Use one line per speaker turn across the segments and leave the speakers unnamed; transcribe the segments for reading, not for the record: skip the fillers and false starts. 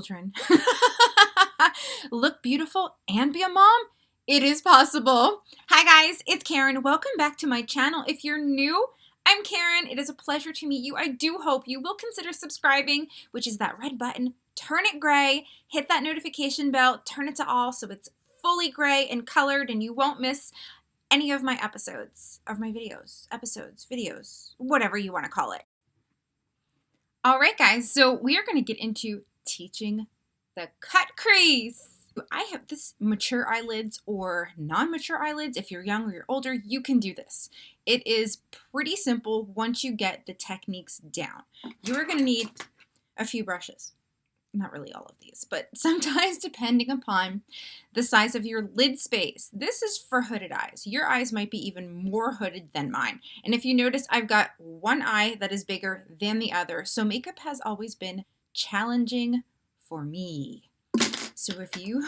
children. Look beautiful and be a mom? It is possible. Hi guys, it's Karen. Welcome back to my channel. If you're new, I'm Karen. It is a pleasure to meet you. I do hope you will consider subscribing, which is that red button. Turn it gray, hit that notification bell, turn it to all so it's fully gray and colored and you won't miss any of my episodes, of my videos, whatever you want to call it. All right, guys, so we are going to get into teaching the cut crease. I have this mature eyelids or non-mature eyelids. If you're young or you're older, you can do this. It is pretty simple once you get the techniques down. You're going to need a few brushes. Not really all of these, but sometimes depending upon the size of your lid space. This is for hooded eyes. Your eyes might be even more hooded than mine. And if you notice, I've got one eye that is bigger than the other. So makeup has always been challenging for me. So if you,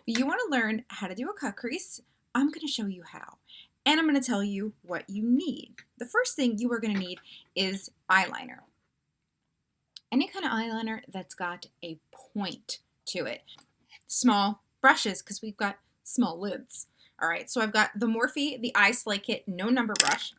want to learn how to do a cut crease, I'm going to show you how. And I'm going to tell you what you need. The first thing you are going to need is eyeliner. Any kind of eyeliner that's got a point to it. Small brushes, because we've got small lids. All right, so I've got the Morphe, the Eye Slay Kit, no number brush.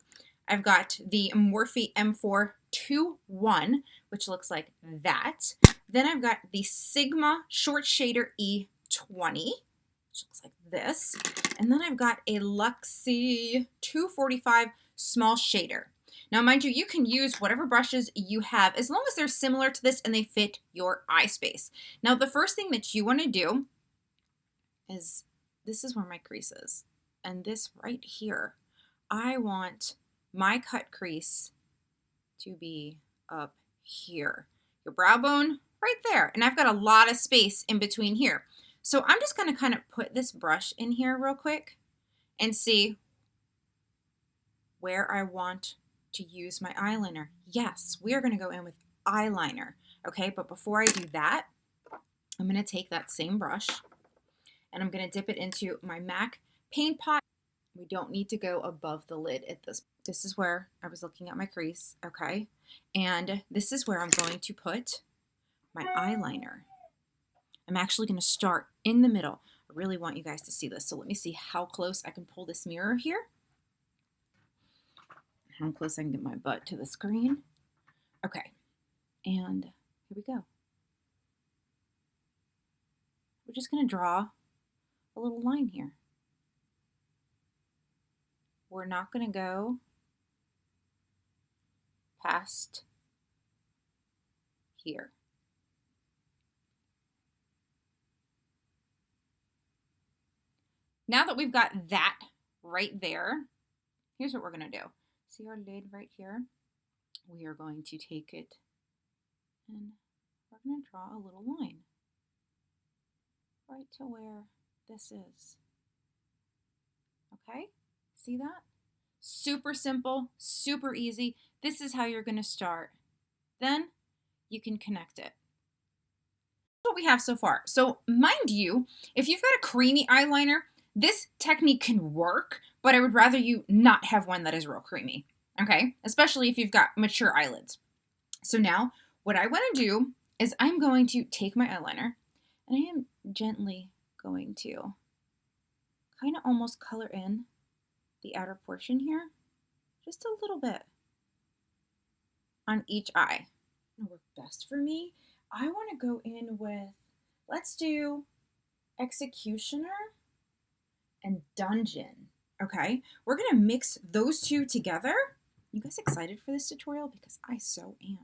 I've got the Morphe M421, which looks like that. Then I've got the Sigma Short Shader E20, which looks like this. And then I've got a Luxie 245 Small Shader. Now, mind you, you can use whatever brushes you have as long as they're similar to this and they fit your eye space. Now, the first thing that you want to do is, this is where my crease is. And this right here, I want my cut crease to be up here. Your brow bone right there. And I've got a lot of space in between here. So I'm just going to kind of put this brush in here real quick and see where I want to use my eyeliner. Yes, we are going to go in with eyeliner. Okay, but before I do that, I'm going to take that same brush and I'm going to dip it into my MAC paint pot. We don't need to go above the lid at this. This is where I was looking at my crease, okay? And this is where I'm going to put my eyeliner. I'm actually going to start in the middle. I really want you guys to see this. So let me see how close I can pull this mirror here. How close I can get my butt to the screen. Okay, and here we go. We're just going to draw a little line here. We're not going to go past here. Now that we've got that right there, here's what we're going to do. See our lid right here? We are going to take it and we're going to draw a little line right to where this is. Okay? See that? Super simple, super easy. This is how you're going to start. Then you can connect it. That's what we have so far. So mind you, if you've got a creamy eyeliner, this technique can work, but I would rather you not have one that is real creamy, okay? Especially if you've got mature eyelids. So now what I want to do is I'm going to take my eyeliner and I am gently going to kind of almost color in the outer portion here, just a little bit on each eye. It'll work best for me. I want to go in with, let's do Executioner and Dungeon, okay? We're gonna mix those two together. You guys excited for this tutorial? Because I so am.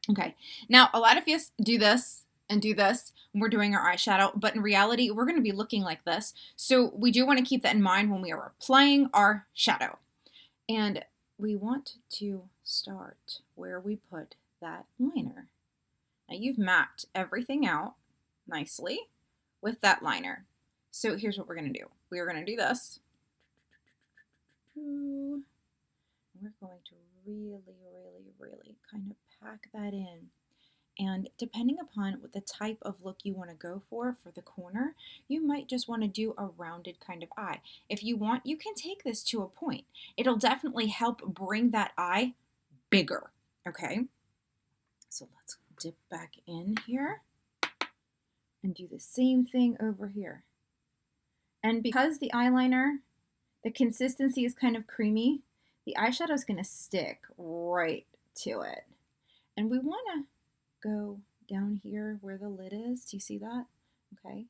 Okay, now a lot of us do this and do this when we're doing our eyeshadow, but in reality, we're gonna be looking like this. So we do wanna keep that in mind when we are applying our shadow. And we want to start where we put that liner. Now you've mapped everything out nicely with that liner. So here's what we're going to do. We are going to do this. We're going to really kind of pack that in. And depending upon what the type of look you want to go for the corner, you might just want to do a rounded kind of eye. If you want, you can take this to a point. It'll definitely help bring that eye bigger, okay? So let's dip back in here and do the same thing over here. And because the eyeliner, the consistency is kind of creamy, the eyeshadow is going to stick right to it. And we want to go down here where the lid is. Do you see that? Okay.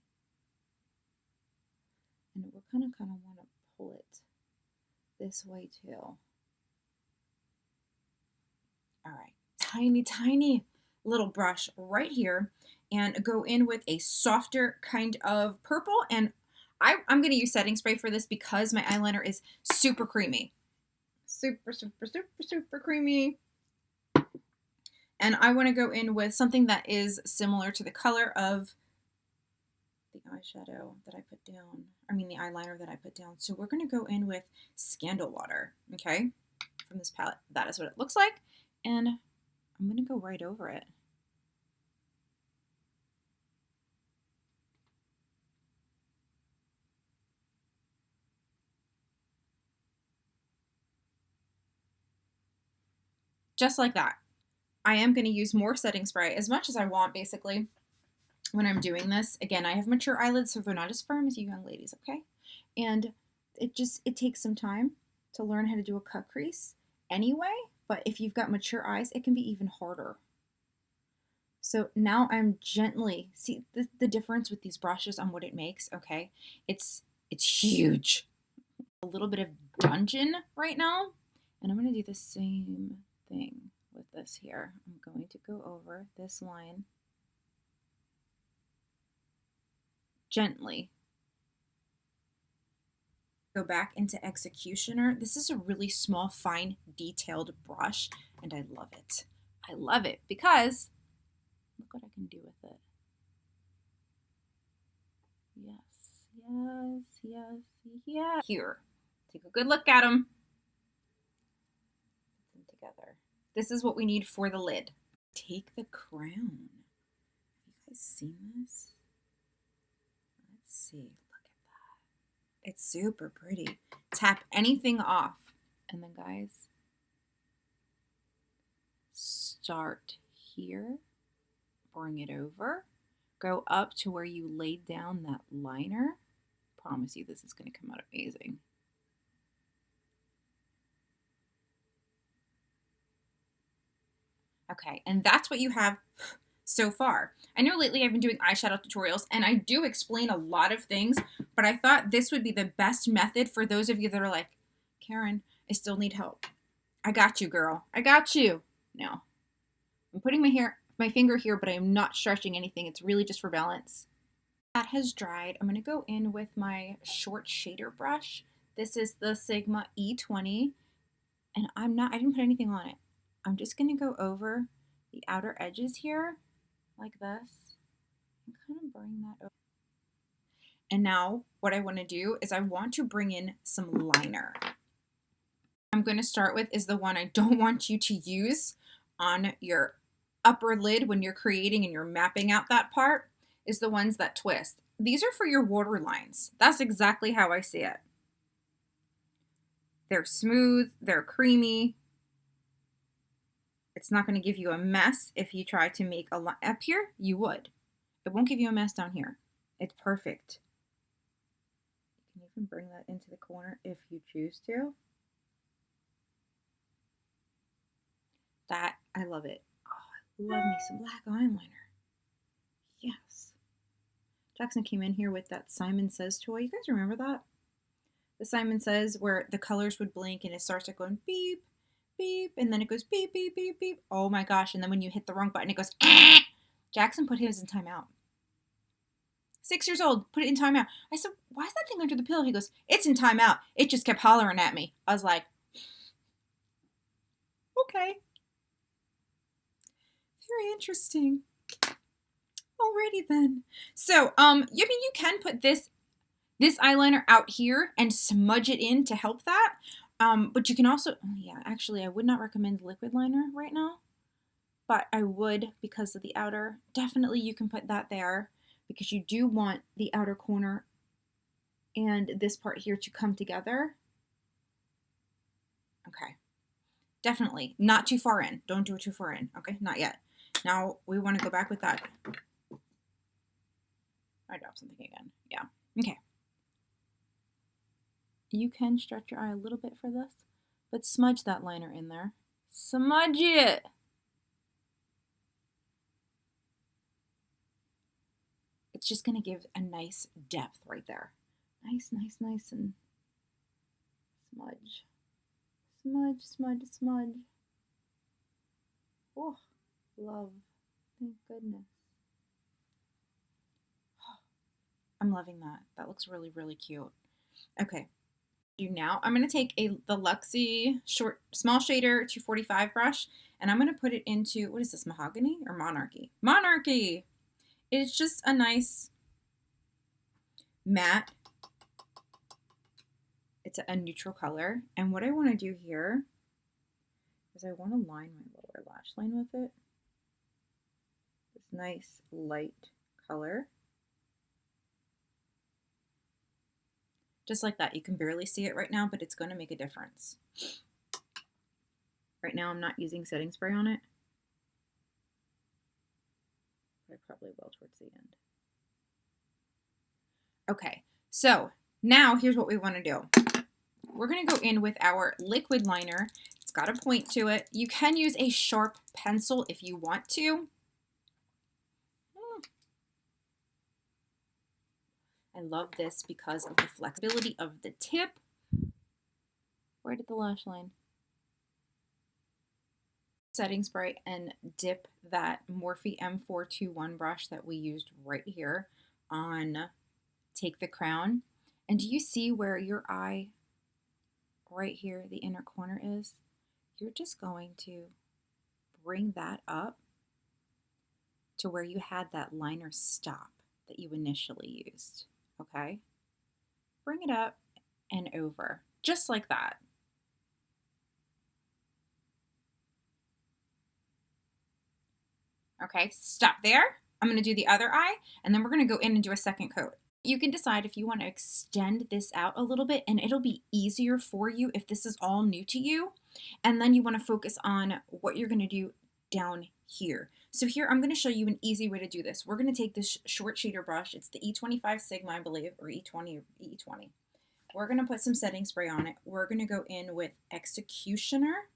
And we're kind of want to pull it this way too. All right. Tiny little brush right here, and go in with a softer kind of purple. And I'm going to use setting spray for this because my eyeliner is super creamy. Super creamy. And I want to go in with something that is similar to the color of the eyeshadow that I put down. I mean the eyeliner that I put down. So we're going to go in with Scandal Water, okay? From this palette. That is what it looks like. And I'm going to go right over it. Just like that. I am going to use more setting spray as much as I want, basically, when I'm doing this. Again, I have mature eyelids, so they're not as firm as you young ladies, okay? And it takes some time to learn how to do a cut crease anyway, but if you've got mature eyes, it can be even harder. So now I'm gently, see the difference with these brushes on what it makes, okay? It's huge. A little bit of dungeon right now, and I'm going to do the same thing with this here. I'm going to go over this line gently. Go back into Executioner. This is a really small, fine, detailed brush, and I love it. I love it because look what I can do with it. Yes. Here, take a good look at them. Put them together. This is what we need for the lid. Take the crown. Have you guys seen this? Let's see. Look at that. It's super pretty. Tap anything off. And then, guys, start here. Bring it over. Go up to where you laid down that liner. Promise you this is going to come out amazing. Okay, and that's what you have so far. I know lately I've been doing eyeshadow tutorials and I do explain a lot of things, but I thought this would be the best method for those of you that are like, Karen, I still need help. I got you, girl. I got you. No. I'm putting my finger here, but I am not stretching anything. It's really just for balance. That has dried. I'm going to go in with my short shader brush. This is the Sigma E20, and I didn't put anything on it. I'm just going to go over the outer edges here like this and kind of bring that over. And now what I want to do is I want to bring in some liner. I'm going to start with is the one I don't want you to use on your upper lid when you're creating and you're mapping out that part, is the ones that twist. These are for your water lines. That's exactly how I see it. They're smooth, they're creamy. It's not going to give you a mess if you try to make a line up here. You would. It won't give you a mess down here. It's perfect. You can even bring that into the corner if you choose to. That, I love it. Oh, I love me some black eyeliner. Yes. Jaclyn came in here with that Simon Says toy. You guys remember that? The Simon Says where the colors would blink and it starts like going beep, beep, and then it goes beep, beep, beep, beep. Oh my gosh. And then when you hit the wrong button, it goes, ah! Jackson put his in timeout. 6 years old, put it in timeout. I said, why is that thing under the pillow? He goes, it's in timeout. It just kept hollering at me. I was like, okay. Very interesting. Alrighty then. So, you can put this eyeliner out here and smudge it in to help that. But you can also, oh yeah, actually I would not recommend liquid liner right now, but I would because of the outer. Definitely you can put that there because you do want the outer corner and this part here to come together. Okay. Definitely not too far in. Don't do it too far in. Okay. Not yet. Now we want to go back with that. I dropped something again. Yeah. Okay. You can stretch your eye a little bit for this, but smudge that liner in there. Smudge it. It's just going to give a nice depth right there. Nice, nice, nice, and smudge. Smudge, smudge, smudge. Oh, love. Thank goodness. I'm loving that. That looks really, really cute. Okay. Now I'm going to take the Luxie small shader 245 brush, and I'm going to put it into, what is this, Mahogany or Monarchy? Monarchy! It's just a nice matte. It's a neutral color. And what I want to do here is I want to line my lower lash line with it. This nice light color. Just like that. You can barely see it right now, but it's going to make a difference. Right now I'm not using setting spray on it. I probably will towards the end. Okay, so now here's what we want to do. We're going to go in with our liquid liner. It's got a point to it. You can use a sharp pencil if you want to. I love this because of the flexibility of the tip. Right at the lash line. Setting spray and dip that Morphe M421 brush that we used right here on Take the Crown. And do you see where your eye right here, the inner corner is? You're just going to bring that up to where you had that liner stop that you initially used. Okay? Bring it up and over, just like that. Okay, stop there. I'm going to do the other eye, and then we're going to go in and do a second coat. You can decide if you want to extend this out a little bit, and it'll be easier for you if this is all new to you. And then you want to focus on what you're going to do down here. So here, I'm going to show you an easy way to do this. We're going to take this short shader brush. It's the E25 Sigma, I believe, or E20 or E20. We're going to put some setting spray on it. We're going to go in with Executioner.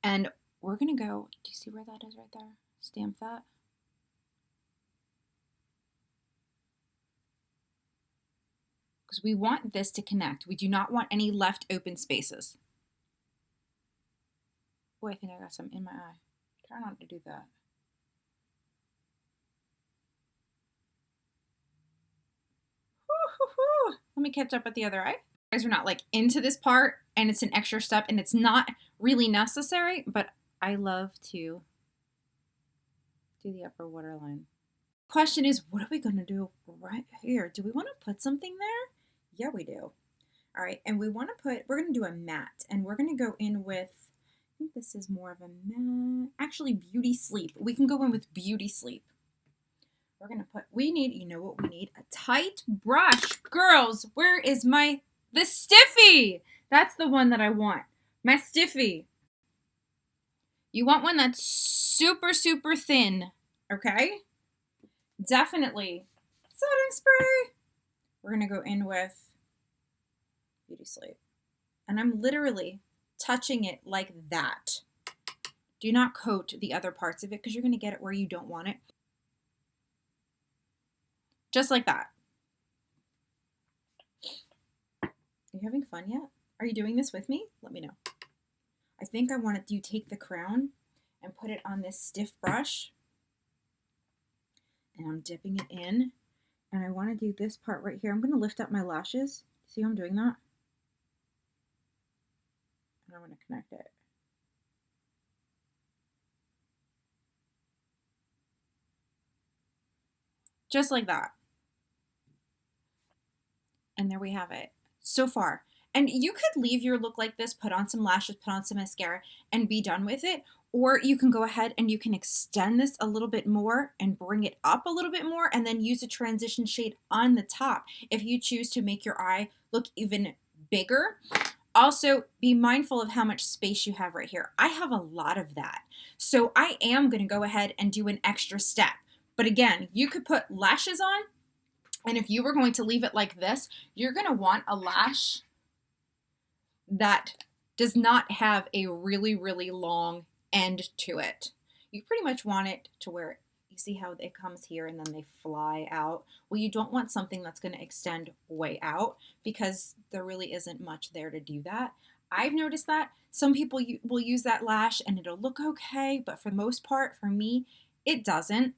And we're going to go, do you see where that is right there? Stamp that. Because we want this to connect. We do not want any left open spaces. Oh, I think I got some in my eye. Try not to do that. Let me catch up with the other eye. You guys are not like into this part, and it's an extra step, and it's not really necessary, but I love to do the upper waterline. Question is, what are we going to do right here? Do we want to put something there? Yeah, we do. All right, and we want to we're going to do a matte, and we're going to go in with, I think this is more of a matte, actually Beauty Sleep. We can go in with Beauty Sleep. We're going to we need, you know what we need? A tight brush. Girls, where is the stiffy? That's the one that I want. My stiffy. You want one that's super, super thin, okay? Definitely. Setting spray. We're going to go in with Beauty Sleep. And I'm literally touching it like that. Do not coat the other parts of it because you're going to get it where you don't want it. Just like that. Are you having fun yet? Are you doing this with me? Let me know. I think I want to take the crown and put it on this stiff brush. And I'm dipping it in. And I want to do this part right here. I'm going to lift up my lashes. See how I'm doing that? And I want to connect it. Just like that. And there we have it. So far. And you could leave your look like this, put on some lashes, put on some mascara, and be done with it. Or you can go ahead and you can extend this a little bit more and bring it up a little bit more and then use a transition shade on the top if you choose to make your eye look even bigger. Also, be mindful of how much space you have right here. I have a lot of that. So I am going to go ahead and do an extra step. But again, you could put lashes on, and if you were going to leave it like this, you're going to want a lash that does not have a really, really long end to it. You pretty much want it to where you see how it comes here and then they fly out. Well, you don't want something that's going to extend way out because there really isn't much there to do that. I've noticed that some people will use that lash and it'll look okay, but for the most part, for me, it doesn't.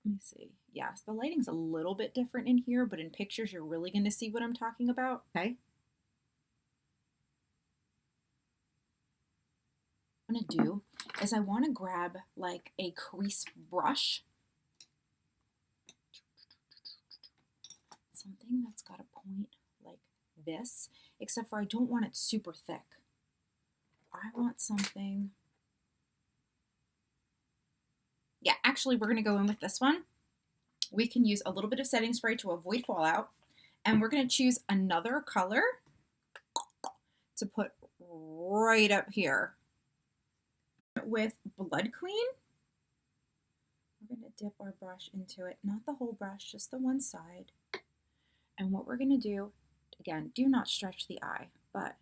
Let me see. Yes, the lighting's a little bit different in here, but in pictures, you're really going to see what I'm talking about. Okay. What I'm going to do is I want to grab like a crease brush. Something that's got a point like this, except for I don't want it super thick. I want something. Yeah, actually, we're going to go in with this one. We can use a little bit of setting spray to avoid fallout. And we're going to choose another color to put right up here. With Blood Queen, we're going to dip our brush into it. Not the whole brush, just the one side. And what we're going to do, again, do not stretch the eye, but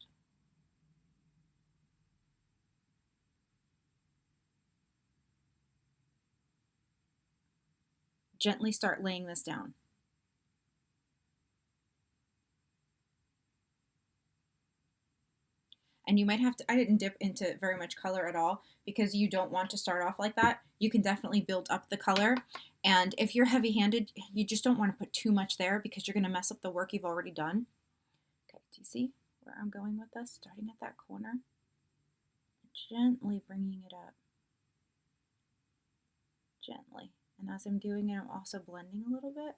gently start laying this down. And you might have to, I didn't dip into very much color at all because you don't want to start off like that. You can definitely build up the color. And if you're heavy-handed, you just don't want to put too much there because you're going to mess up the work you've already done. Okay, do you see where I'm going with this? Starting at that corner, gently bringing it up. Gently. And as I'm doing it, I'm also blending a little bit.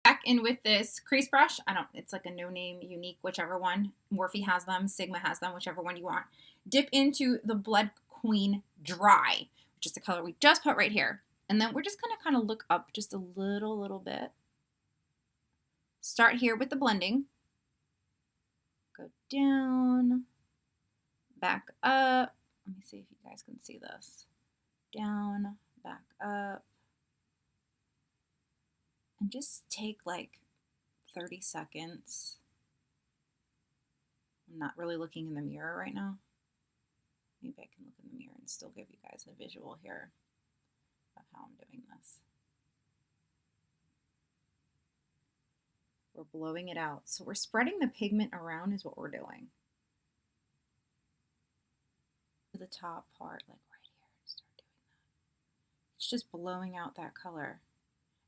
Back in with this crease brush. It's like a no-name, unique, whichever one. Morphe has them, Sigma has them, whichever one you want. Dip into the Blood Queen Dry, which is the color we just put right here. And then we're just gonna kind of look up just a little bit. Start here with the blending. Go down, back up. Let me see if you guys can see this. Down, back up. And just take like 30 seconds. I'm not really looking in the mirror right now. Maybe I can look in the mirror and still give you guys a visual here of how I'm doing this. We're blowing it out. So we're spreading the pigment around is what we're doing. To the top part, like right here, start doing that. It's just blowing out that color.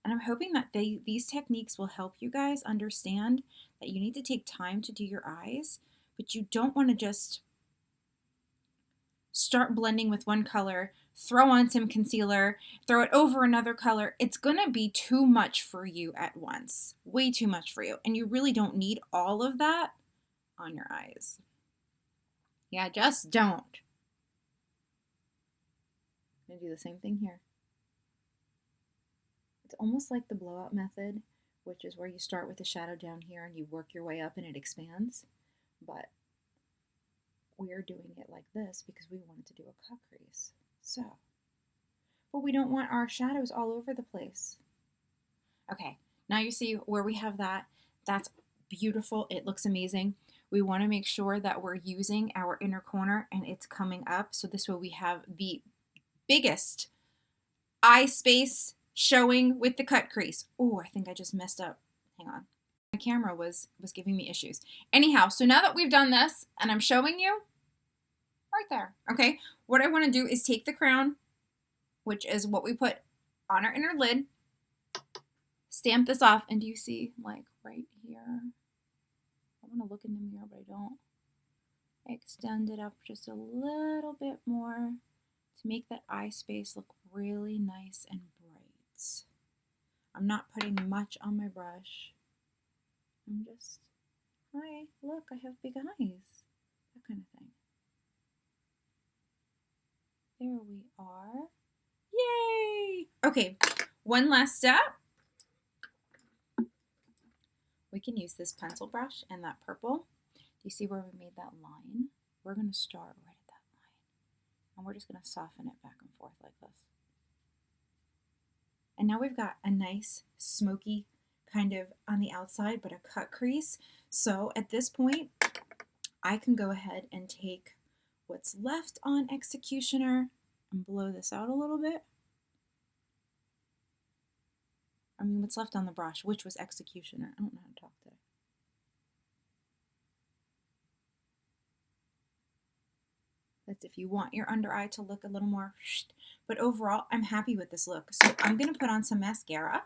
And I'm hoping that these techniques will help you guys understand that you need to take time to do your eyes, but you don't want to just start blending with one color, throw on some concealer, throw it over another color. It's going to be too much for you at once. Way too much for you. And you really don't need all of that on your eyes. Yeah, just don't. I'm going to do the same thing here. It's almost like the blowout method, which is where you start with the shadow down here and you work your way up and it expands. But we're doing it like this because we wanted to do a cut crease. So, but we don't want our shadows all over the place. Okay, now you see where we have that. That's beautiful. It looks amazing. We want to make sure that we're using our inner corner and it's coming up. So this way we have the biggest eye space showing with the cut crease. Oh, I think I just messed up. Hang on. My camera was giving me issues. Anyhow, so now that we've done this and I'm showing you right there, okay, what I want to do is take the crown, which is what we put on our inner lid, stamp this off, and do you see like right here? I want to look in the mirror, but I don't. Extend it up just a little bit more to make that eye space look really nice and bright. I'm not putting much on my brush. I'm just, hi, look, I have big eyes. That kind of thing. There we are. Yay! Okay, one last step. We can use this pencil brush and that purple. You see where we made that line? We're going to start right at that line. And we're just going to soften it back and forth like this. And now we've got a nice smoky kind of on the outside, but a cut crease. So at this point, I can go ahead and take what's left on Executioner and blow this out a little bit. I mean, what's left on the brush, which was Executioner. I don't know how to talk today. That's if you want your under eye to look a little more, but overall, I'm happy with this look. So I'm going to put on some mascara.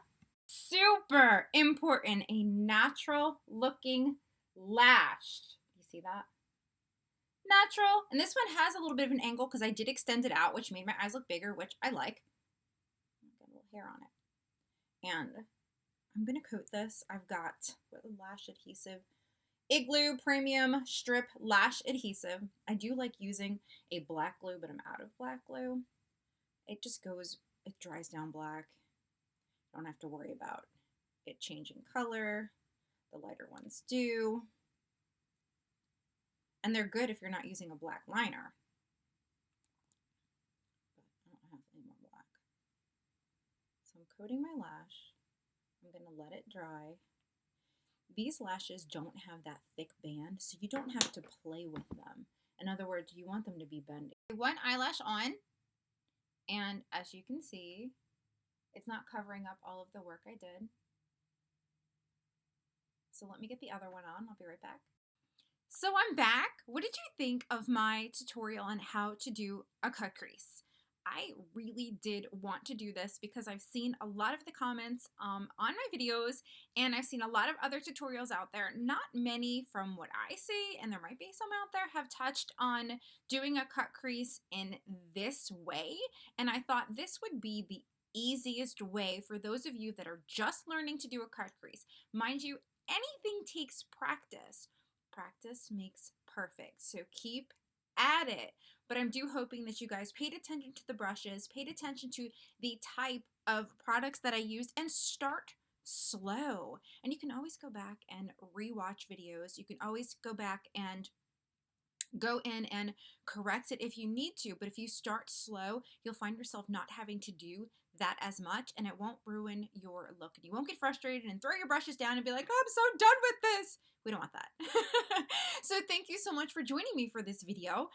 Super important, a natural looking lash. You see that? Natural. And this one has a little bit of an angle because I did extend it out, which made my eyes look bigger, which I like. Got a little hair on it. And I'm going to coat this. I've got lash adhesive. Igloo Premium Strip Lash Adhesive. I do like using a black glue, but I'm out of black glue. It just goes, it dries down black. Don't have to worry about it changing color. The lighter ones do. And they're good if you're not using a black liner. But I don't have any more black. So I'm coating my lash. I'm going to let it dry. These lashes don't have that thick band, so you don't have to play with them. In other words, you want them to be bendy. One eyelash on, and as you can see, it's not covering up all of the work I did. So let me get the other one on. I'll be right back. So I'm back. What did you think of my tutorial on how to do a cut crease? I really did want to do this because I've seen a lot of the comments on my videos, and I've seen a lot of other tutorials out there. Not many from what I see, and there might be some out there, have touched on doing a cut crease in this way. And I thought this would be the easiest way for those of you that are just learning to do a cut crease. Mind you, anything takes practice. Practice makes perfect. So keep at it. But I'm hoping that you guys paid attention to the brushes, paid attention to the type of products that I used, and start slow. And you can always go back and rewatch videos. You can always go back and go in and correct it if you need to. But if you start slow, you'll find yourself not having to do that as much, and it won't ruin your look. And you won't get frustrated and throw your brushes down and be like, oh, I'm so done with this. We don't want that. So thank you so much for joining me for this video.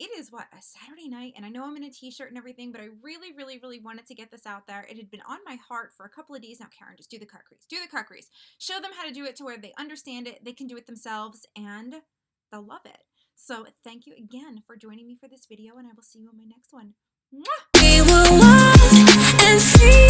It is a Saturday night, and I know I'm in a t-shirt and everything, but I really, really, really wanted to get this out there. It had been on my heart for a couple of days now. Karen, just do the cut crease. Do the cut crease. Show them how to do it to where they understand it, they can do it themselves, and they'll love it. So thank you again for joining me for this video, and I will see you on my next one. Mwah! We will walk and see.